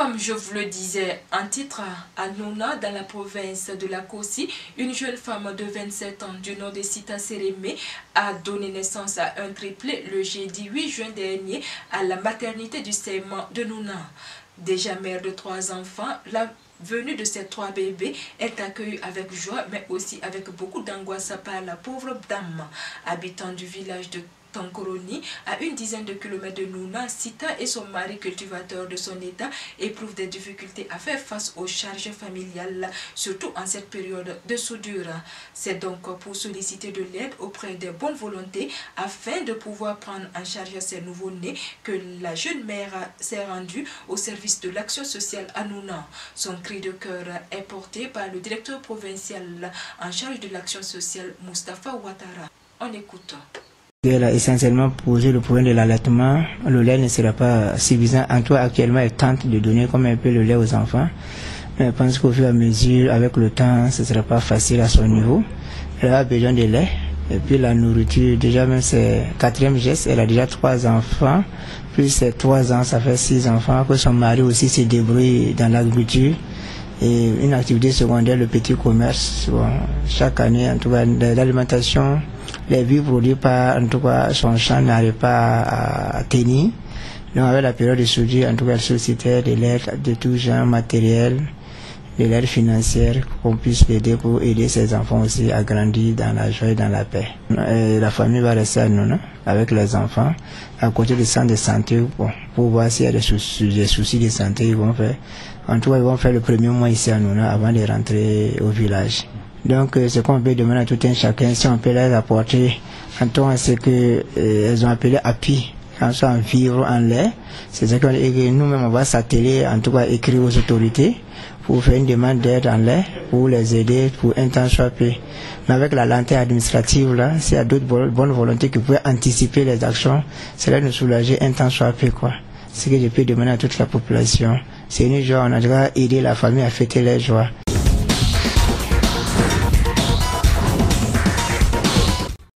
Comme je vous le disais en titre, à Nouna, dans la province de la Kossi, une jeune femme de 27 ans du nom de Sita Sérémé a donné naissance à un triplé le jeudi 8 juin dernier à la maternité du Seyman de Nouna. Déjà mère de 3 enfants, la venue de ces 3 bébés est accueillie avec joie mais aussi avec beaucoup d'angoisse par la pauvre dame. Habitant du village de Tankoroni, à une dizaine de kilomètres de Nouna, Sita et son mari cultivateur de son état éprouvent des difficultés à faire face aux charges familiales, surtout en cette période de soudure. C'est donc pour solliciter de l'aide auprès des bonnes volontés afin de pouvoir prendre en charge ces nouveaux-nés que la jeune mère s'est rendue au service de l'action sociale à Nouna. Son cri de cœur est porté par le directeur provincial en charge de l'action sociale, Moustapha Ouattara. On écoute. Elle a essentiellement posé le problème de l'allaitement. Le lait ne sera pas suffisant. En tout cas, actuellement, elle tente de donner comme un peu le lait aux enfants. Mais je pense qu'au fur et à mesure, avec le temps, ce ne sera pas facile à son niveau. Elle a besoin de lait. Et puis la nourriture, déjà même c'est 4e geste, elle a déjà 3 enfants. Plus ses 3 ans, ça fait 6 enfants. Que son mari aussi se débrouille dans l'agriculture. Et une activité secondaire, le petit commerce. Bon, chaque année, en tout cas, l'alimentation, les vues produites par, en tout cas, son champ n'arrive pas à tenir. Donc, avec la période de soudure, en tout cas, elle sollicitait de l'aide de tout genre matériel, de l'aide financière, qu'on puisse l'aider pour aider ses enfants aussi à grandir dans la joie et dans la paix. Et la famille va rester à Nouna avec les enfants, à côté du centre de santé, bon, pour voir s'il y a des soucis de santé, ils vont faire. En tout cas, ils vont faire le premier mois ici à Nouna avant de rentrer au village. Donc, ce qu'on peut demander à tout un chacun, si on peut les apporter, en tout cas, c'est qu'elles ont appelé appui, soit en vivre, en lait. C'est ça que nous-mêmes, on va s'atteler, en tout cas, écrire aux autorités pour faire une demande d'aide en lait, pour les aider, pour un temps soit peu. Mais avec la lenteur administrative, là, s'il y a d'autres bonnes volontés qui pouvaient anticiper les actions, cela nous soulager un temps soit peu, quoi. Ce que je peux demander à toute la population, c'est une joie, on a déjà aidé la famille à fêter les joies.